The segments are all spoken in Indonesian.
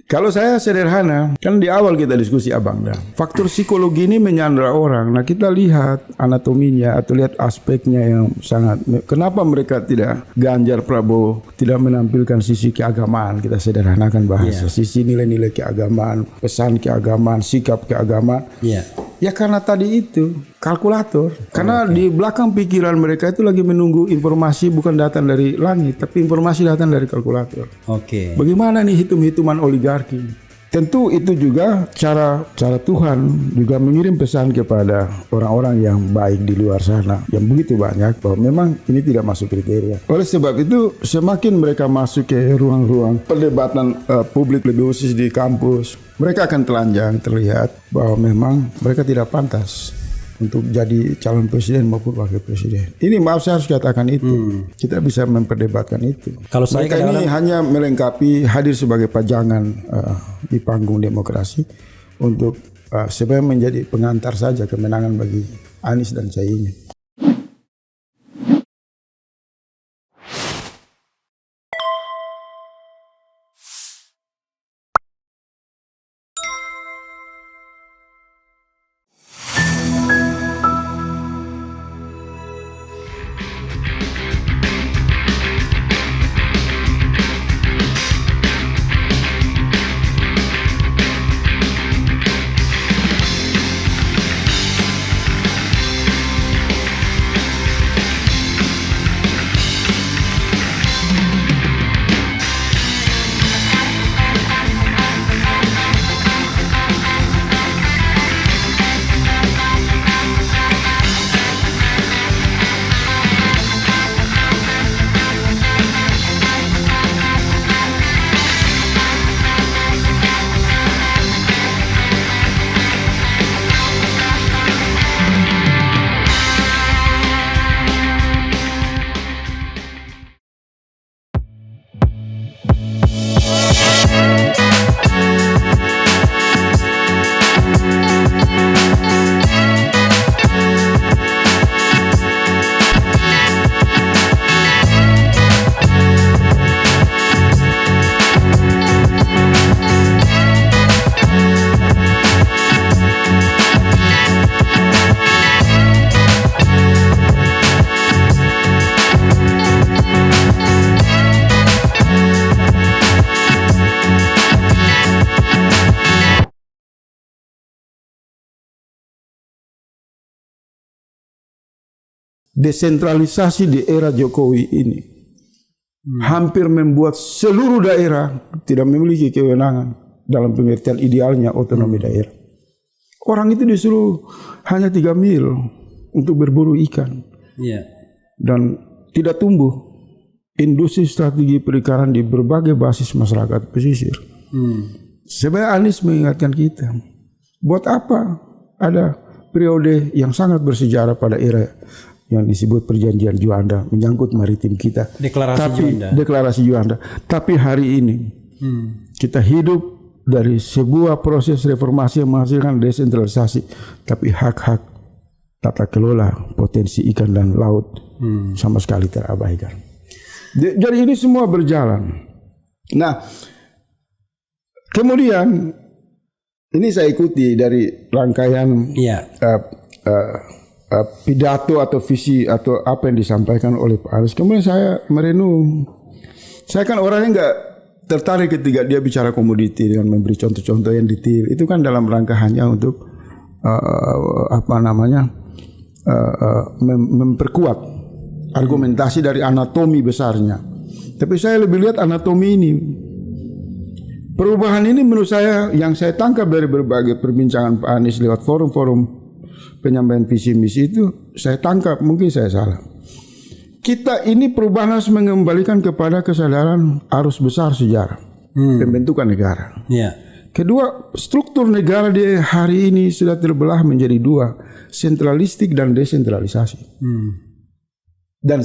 Kalau saya sederhana, kan di awal kita diskusi Abang dah. Faktor psikologi ini menyandra orang. Nah kita lihat anatominya atau lihat aspeknya yang sangat. Kenapa mereka tidak Ganjar Prabowo tidak menampilkan sisi keagamaan? Kita sederhanakan bahasa. Sisi nilai-nilai keagamaan, pesan keagamaan, sikap keagamaan. Ya karena tadi itu kalkulator. Karena di belakang pikiran mereka itu lagi menunggu informasi bukan datang dari langit, tapi informasi datang dari kalkulator. Bagaimana nih hitung-hitungan oligarki? Tentu itu juga cara Tuhan juga mengirim pesan kepada orang-orang yang baik di luar sana yang begitu banyak bahwa memang ini tidak masuk kriteria. Oleh sebab itu semakin mereka masuk ke ruang-ruang perdebatan publik lebih khusus di kampus, mereka akan telanjang terlihat bahwa memang mereka tidak pantas untuk jadi calon presiden maupun wakil presiden. Ini maaf saya harus katakan itu. Kita bisa memperdebatkan itu. Kalau saya mereka ini hanya melengkapi hadir sebagai pajangan di panggung demokrasi untuk sebenarnya menjadi pengantar saja kemenangan bagi Anies dan Caimin. Desentralisasi di era Jokowi ini hampir membuat seluruh daerah tidak memiliki kewenangan dalam pengertian idealnya otonomi daerah. Orang itu disuruh hanya 3 mil untuk berburu ikan dan tidak tumbuh industri strategi perikanan di berbagai basis masyarakat pesisir. Sebenarnya Anies mengingatkan kita, buat apa ada periode yang sangat bersejarah pada era yang disebut perjanjian Juanda menyangkut maritim kita. Deklarasi Juanda. Tapi hari ini kita hidup dari sebuah proses reformasi yang menghasilkan desentralisasi, tapi hak-hak tata kelola potensi ikan dan laut sama sekali terabaikan. Jadi ini semua berjalan. Nah, kemudian ini saya ikuti dari rangkaian pidato atau visi atau apa yang disampaikan oleh Pak Anies. Kemudian saya merenung. Saya kan orangnya nggak tertarik ketika dia bicara komoditi dengan memberi contoh-contoh yang detail. Itu kan dalam rangka hanya untuk memperkuat argumentasi dari anatomi besarnya. Tapi saya lebih lihat anatomi ini. Perubahan ini menurut saya yang saya tangkap dari berbagai perbincangan Pak Anies lewat forum-forum penyampaian visi misi itu saya tangkap, mungkin saya salah. Kita ini perubahan harus mengembalikan kepada kesadaran arus besar sejarah pembentukan negara. Kedua, struktur negara di hari ini sudah terbelah menjadi 2, sentralistik dan desentralisasi. Dan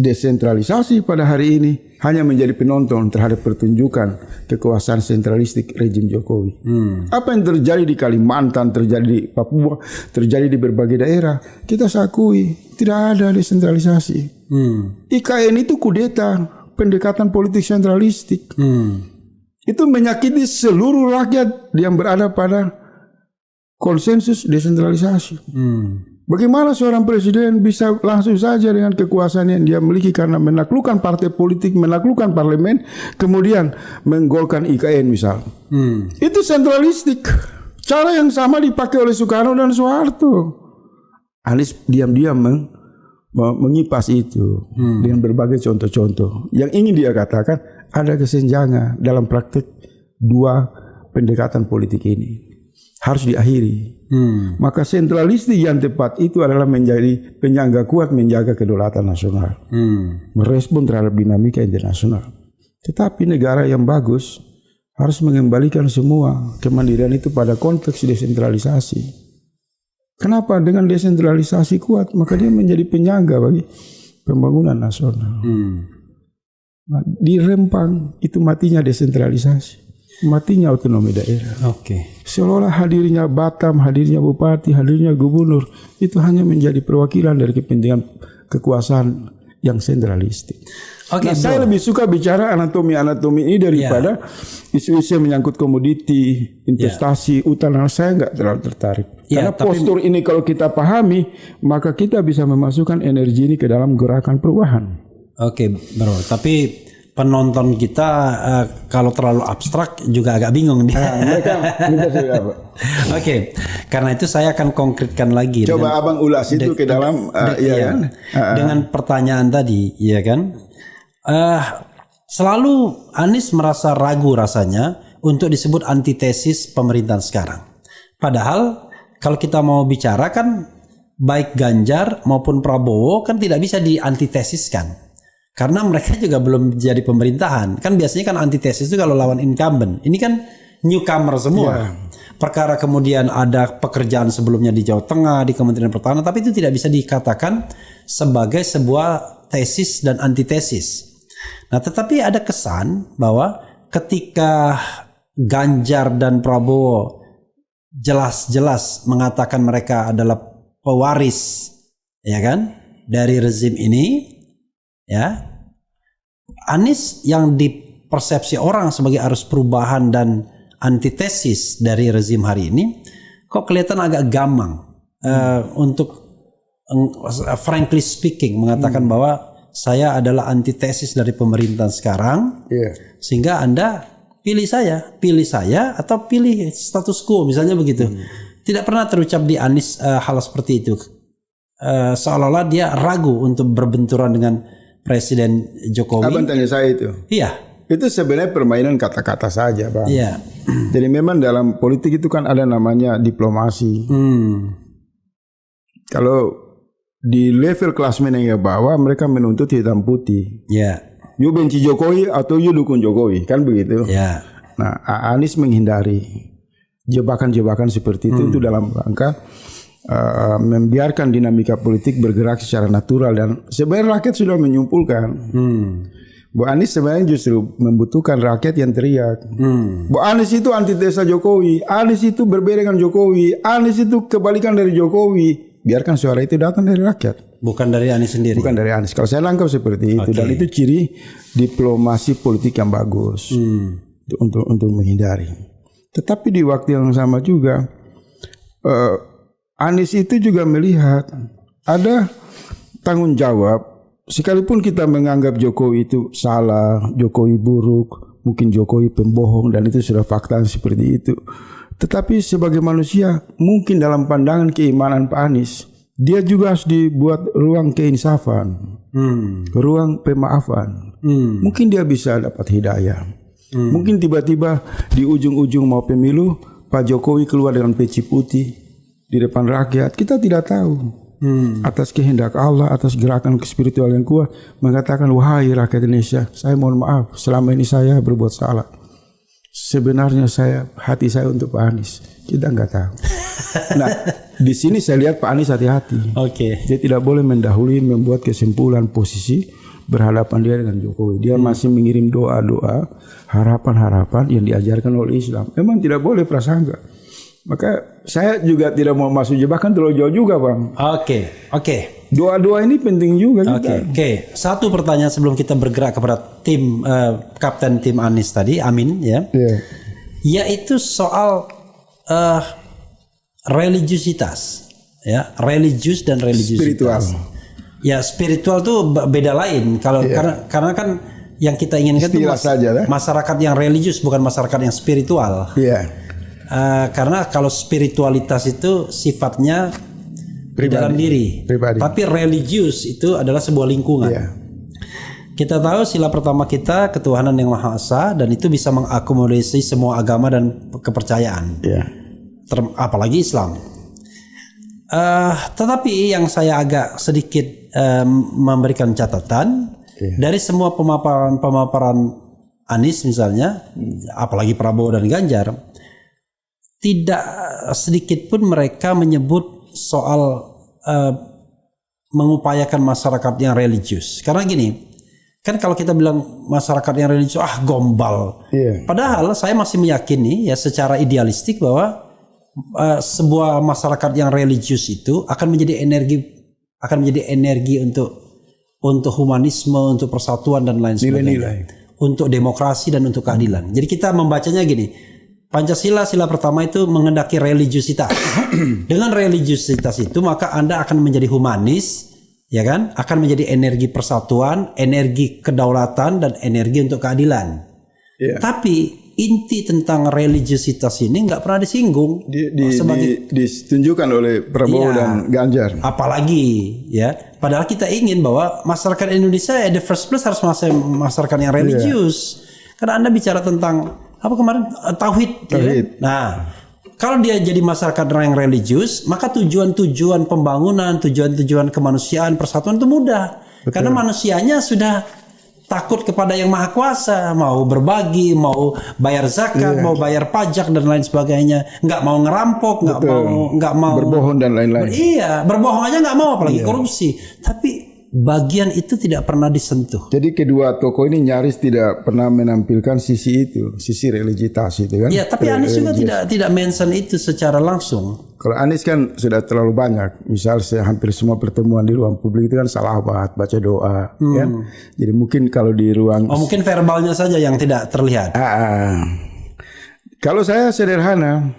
desentralisasi pada hari ini hanya menjadi penonton terhadap pertunjukan kekuasaan sentralistik rejim Jokowi. Apa yang terjadi di Kalimantan, terjadi di Papua, terjadi di berbagai daerah, kita akui tidak ada desentralisasi. IKN itu kudeta, pendekatan politik sentralistik. Itu menyakiti seluruh rakyat yang berada pada konsensus desentralisasi. Bagaimana seorang presiden bisa langsung saja dengan kekuasaan yang dia miliki karena menaklukkan partai politik, menaklukkan parlemen, kemudian menggolkan IKN misal. Itu sentralistik. Cara yang sama dipakai oleh Soekarno dan Soeharto. Anies diam-diam mengipas itu dengan berbagai contoh-contoh. Yang ingin dia katakan ada kesenjangan dalam praktik dua pendekatan politik ini. Harus diakhiri. Maka sentralistik yang tepat itu adalah menjadi penyangga kuat menjaga kedaulatan nasional. Merespon terhadap dinamika internasional. Tetapi negara yang bagus harus mengembalikan semua kemandirian itu pada konteks desentralisasi. Kenapa? Dengan desentralisasi kuat, maka dia menjadi penyangga bagi pembangunan nasional. Nah, di Rempang itu matinya desentralisasi, matinya otonomi daerah. Seolah hadirnya Batam, hadirnya bupati, hadirnya gubernur itu hanya menjadi perwakilan dari kepentingan kekuasaan yang sentralistik. Nah, saya lebih suka bicara anatomi ini daripada isu-isu yang menyangkut komoditi, investasi, utang. Saya nggak terlalu tertarik. Karena postur ini kalau kita pahami, maka kita bisa memasukkan energi ini ke dalam gerakan perubahan. Bro. Tapi penonton kita kalau terlalu abstrak juga agak bingung dia. Karena itu saya akan konkretkan lagi. Coba abang ulas itu ke dalam dengan pertanyaan tadi, ya kan? Selalu Anies merasa ragu rasanya untuk disebut antitesis pemerintahan sekarang. Padahal kalau kita mau bicara kan baik Ganjar maupun Prabowo kan tidak bisa diantitesiskan. Karena mereka juga belum jadi pemerintahan. Kan biasanya kan antitesis itu kalau lawan incumbent. Ini kan newcomer semua. Perkara kemudian ada pekerjaan sebelumnya di Jawa Tengah, di Kementerian Pertahanan, tapi itu tidak bisa dikatakan sebagai sebuah tesis dan antitesis. Nah, tetapi ada kesan bahwa ketika Ganjar dan Prabowo jelas-jelas mengatakan mereka adalah pewaris, ya kan, dari rezim ini, ya, Anies yang dipersepsi orang sebagai arus perubahan dan antitesis dari rezim hari ini, kok kelihatan agak gamang untuk frankly speaking mengatakan bahwa saya adalah antitesis dari pemerintahan sekarang, sehingga Anda pilih saya atau pilih status quo misalnya begitu. Tidak pernah terucap di Anies hal seperti itu. Seolah-olah dia ragu untuk berbenturan dengan Presiden Jokowi. Abang tanya saya itu. Iya. Itu sebenarnya permainan kata-kata saja, Bang. Iya. Jadi memang dalam politik itu kan ada namanya diplomasi. Kalau di level kelas menengah bawah mereka menuntut hitam putih. You benci Jokowi atau you dukung Jokowi, kan begitu. Nah, Anies menghindari jebakan-jebakan seperti itu dalam rangka membiarkan dinamika politik bergerak secara natural, dan sebenarnya rakyat sudah menyimpulkan. Bu Anies sebenarnya justru membutuhkan rakyat yang teriak. Bu Anies itu antitesa Jokowi, Anies itu berbeda dengan Jokowi, Anies itu kebalikan dari Jokowi. Biarkan suara itu datang dari rakyat, bukan dari Anies sendiri. Bukan dari Anies. Kalau saya nangkap seperti itu, dan itu ciri diplomasi politik yang bagus untuk menghindari. Tetapi di waktu yang sama juga Anies itu juga melihat ada tanggung jawab. Sekalipun kita menganggap Jokowi itu salah, Jokowi buruk, mungkin Jokowi pembohong, dan itu sudah fakta seperti itu. Tetapi sebagai manusia, mungkin dalam pandangan keimanan Pak Anies, dia juga harus dibuat ruang keinsafan, ruang pemaafan. Mungkin dia bisa dapat hidayah. Mungkin tiba-tiba di ujung-ujung mau pemilu, Pak Jokowi keluar dengan peci putih di depan rakyat. Kita tidak tahu. Atas kehendak Allah, atas gerakan spiritual yang kuat, mengatakan, wahai rakyat Indonesia, saya mohon maaf, selama ini saya berbuat salah. Sebenarnya hati saya untuk Pak Anies, kita nggak tahu. Nah, di sini saya lihat Pak Anies hati-hati. Dia tidak boleh mendahului membuat kesimpulan posisi berhadapan dia dengan Jokowi. Dia masih mengirim doa-doa, harapan-harapan yang diajarkan oleh Islam. Memang tidak boleh prasangka. Maka saya juga tidak mau masuk jebakan terlalu jauh juga, Bang. Oke. Doa-doa ini penting juga kita. Oke. Satu pertanyaan sebelum kita bergerak kepada tim kapten tim Anies tadi, Amin ya. Iya. Yaitu soal religiusitas, ya, religius dan religiusitas. Spiritual. Ya, spiritual tuh beda lain kalau karena kan yang kita inginkan itu masyarakat yang religius, bukan masyarakat yang spiritual. Iya. Karena kalau spiritualitas itu sifatnya di dalam diri, tapi religius itu adalah sebuah lingkungan. Iya. Kita tahu sila pertama kita ketuhanan yang Maha Esa, dan itu bisa mengakomodasi semua agama dan kepercayaan. Iya. Apalagi Islam. Tetapi yang saya agak sedikit memberikan catatan dari semua pemaparan Anies misalnya, apalagi Prabowo dan Ganjar, tidak sedikit pun mereka menyebut soal mengupayakan masyarakat yang religius. Karena gini, kan kalau kita bilang masyarakat yang religius, gombal. Iya. Padahal saya masih meyakini ya secara idealistik bahwa sebuah masyarakat yang religius itu akan menjadi energi untuk humanisme, untuk persatuan dan lain sebagainya, untuk demokrasi dan untuk keadilan. Jadi kita membacanya gini. Pancasila, sila pertama itu menghendaki religiusitas. Dengan religiusitas itu maka Anda akan menjadi humanis, ya kan? Akan menjadi energi persatuan, energi kedaulatan, dan energi untuk keadilan. Yeah. Tapi inti tentang religiusitas ini nggak pernah disinggung. Ditunjukkan oleh Prabowo dan Ganjar. Apalagi ya, padahal kita ingin bahwa masyarakat Indonesia the first place harus masyarakat yang religius. Karena Anda bicara tentang apa kemarin tauhid. Ya? Nah, kalau dia jadi masyarakat yang religius, maka tujuan-tujuan pembangunan, tujuan-tujuan kemanusiaan, persatuan itu mudah. Betul. Karena manusianya sudah takut kepada yang maha kuasa, mau berbagi, mau bayar zakat, mau bayar pajak dan lain sebagainya, nggak mau ngerampok, nggak mau berbohong dan lain-lain. Iya, berbohong aja nggak mau, apalagi korupsi. Tapi bagian itu tidak pernah disentuh. Jadi kedua tokoh ini nyaris tidak pernah menampilkan sisi itu, sisi religitas itu kan. Iya, tapi Anies juga tidak mention itu secara langsung. Kalau Anies kan sudah terlalu banyak. Misal hampir semua pertemuan di ruang publik itu kan salawat, baca doa, ya. Jadi mungkin kalau di ruang mungkin verbalnya saja yang tidak terlihat. Kalau saya sederhana,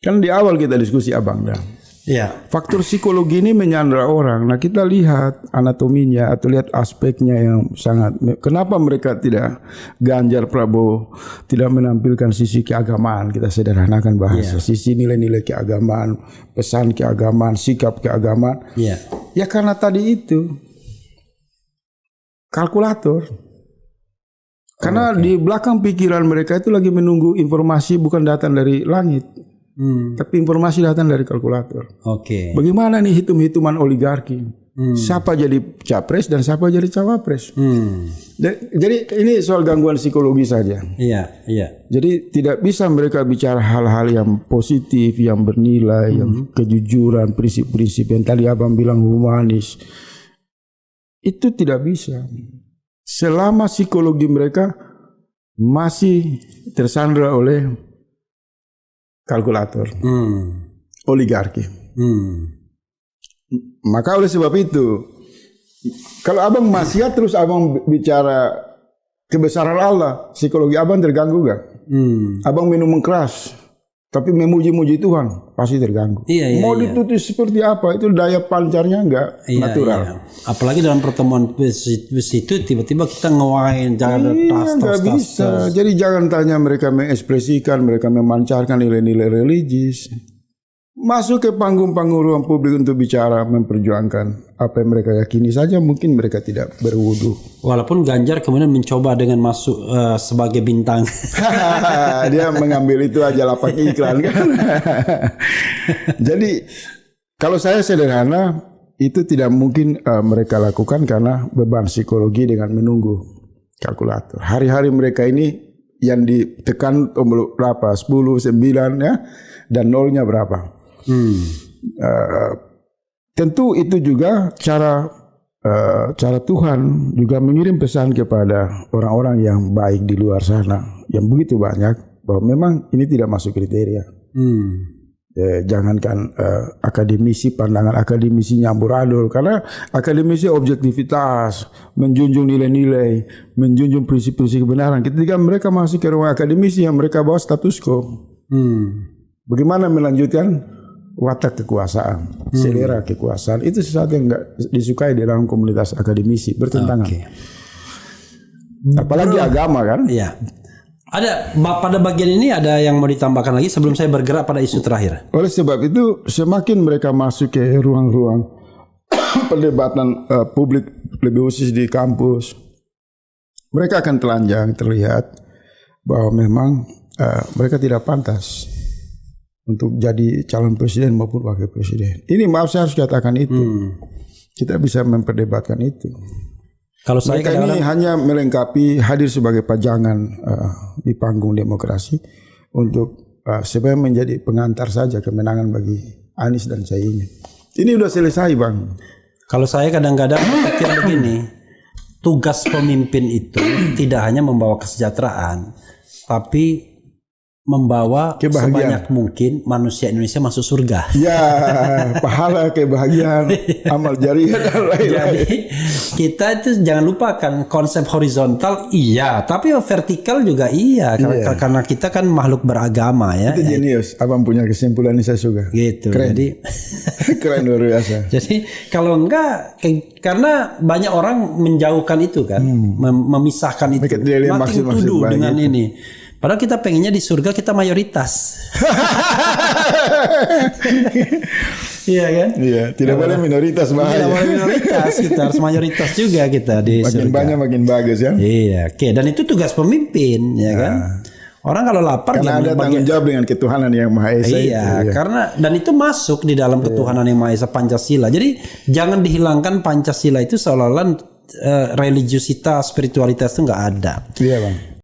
kan di awal kita diskusi Abang dah. Iya. Faktor psikologi ini menyandra orang. Nah, kita lihat anatominya atau lihat aspeknya yang sangat. Kenapa mereka tidak, Ganjar, Prabowo tidak menampilkan sisi keagamaan? Kita sederhanakan bahasa, sisi nilai-nilai keagamaan, pesan keagamaan, sikap keagamaan. Iya. Ya karena tadi itu kalkulator. Karena di belakang pikiran mereka itu lagi menunggu informasi bukan datang dari langit. Tapi informasi datang dari kalkulator. Bagaimana nih hitung-hitungan oligarki? Siapa jadi capres dan siapa jadi cawapres? Jadi ini soal gangguan psikologi saja. Iya. Jadi tidak bisa mereka bicara hal-hal yang positif, yang bernilai, yang kejujuran, prinsip-prinsip yang tadi Abang bilang humanis. Itu tidak bisa. Selama psikologi mereka masih tersandra oleh kalkulator, oligarki. Maka oleh sebab itu, kalau Abang maksiat terus Abang bicara kebesaran Allah, psikologi Abang terganggu gak? Abang minum keras, tapi memuji-muji Tuhan, pasti terganggu. Mau ditutup seperti apa, itu daya pancarnya enggak natural. Iya. Apalagi dalam pertemuan bus itu tiba-tiba kita ngewain, jangan nggak bisa. Jadi jangan tanya mereka mengekspresikan, mereka memancarkan nilai-nilai religius. Masuk ke panggung-panggung ruang publik untuk bicara, memperjuangkan apa yang mereka yakini saja, mungkin mereka tidak berwudu. Walaupun Ganjar kemudian mencoba dengan masuk sebagai bintang. Dia mengambil itu aja lapak iklan kan. Jadi kalau saya sederhana, itu tidak mungkin mereka lakukan karena beban psikologi dengan menunggu kalkulator. Hari-hari mereka ini yang ditekan tombol berapa? 10, 9 ya, dan nolnya berapa? Tentu itu juga cara Tuhan juga mengirim pesan kepada orang-orang yang baik di luar sana yang begitu banyak bahwa memang ini tidak masuk kriteria. Jangankan akademisi, pandangan akademisinya amburadul, karena akademisi objektivitas, menjunjung nilai-nilai, menjunjung prinsip-prinsip kebenaran. Ketika mereka masuk ke ruang akademisi yang mereka bawa status quo, bagaimana melanjutkan watak kekuasaan, selera kekuasaan, itu sesuatu yang enggak disukai di dalam komunitas akademisi, bertentangan. Apalagi agama kan? Iya. Ada pada bagian ini ada yang mau ditambahkan lagi sebelum saya bergerak pada isu terakhir. Oleh sebab itu semakin mereka masuk ke ruang-ruang perdebatan publik, lebih khusus di kampus, mereka akan telanjang terlihat bahwa memang mereka tidak pantas untuk jadi calon presiden maupun wakil presiden. Ini maaf saya harus katakan itu. Kita bisa memperdebatkan itu. Kalau saya mereka ini hanya melengkapi, hadir sebagai pajangan di panggung demokrasi untuk sebenarnya menjadi pengantar saja kemenangan bagi Anies dan Caimin. Ini udah selesai, Bang. Kalau saya kadang-kadang pikir begini, tugas pemimpin itu tidak hanya membawa kesejahteraan, tapi membawa sebanyak mungkin manusia Indonesia masuk surga. Ya, pahala, kebahagiaan, amal jariah dan lain-lain. Jadi kita itu jangan lupakan konsep horizontal iya, tapi vertikal juga iya. Karena kita kan makhluk beragama ya. Itu jenius. Abang punya kesimpulan ini saya suka. Gitu. Keren. Jadi keren luar biasa. Jadi kalau enggak, karena banyak orang menjauhkan itu kan, memisahkan itu. Makin tuduh dengan itu. Ini. Padahal kita pengennya di surga kita mayoritas. Iya kan? Iya, tidak boleh minoritas, bahaya. Tidak boleh minoritas, kita harus mayoritas juga kita di surga. Makin banyak makin bagus ya. Iya, oke. Dan itu tugas pemimpin, ya kan? Orang kalau lapar karena ada tanggung jawab dengan ketuhanan yang Maha Esa. Iya, karena dan itu masuk di dalam ketuhanan yang Maha Esa, Pancasila. Jadi jangan dihilangkan Pancasila itu seolah-olah religiusitas, spiritualitas itu nggak ada. Iya, Bang.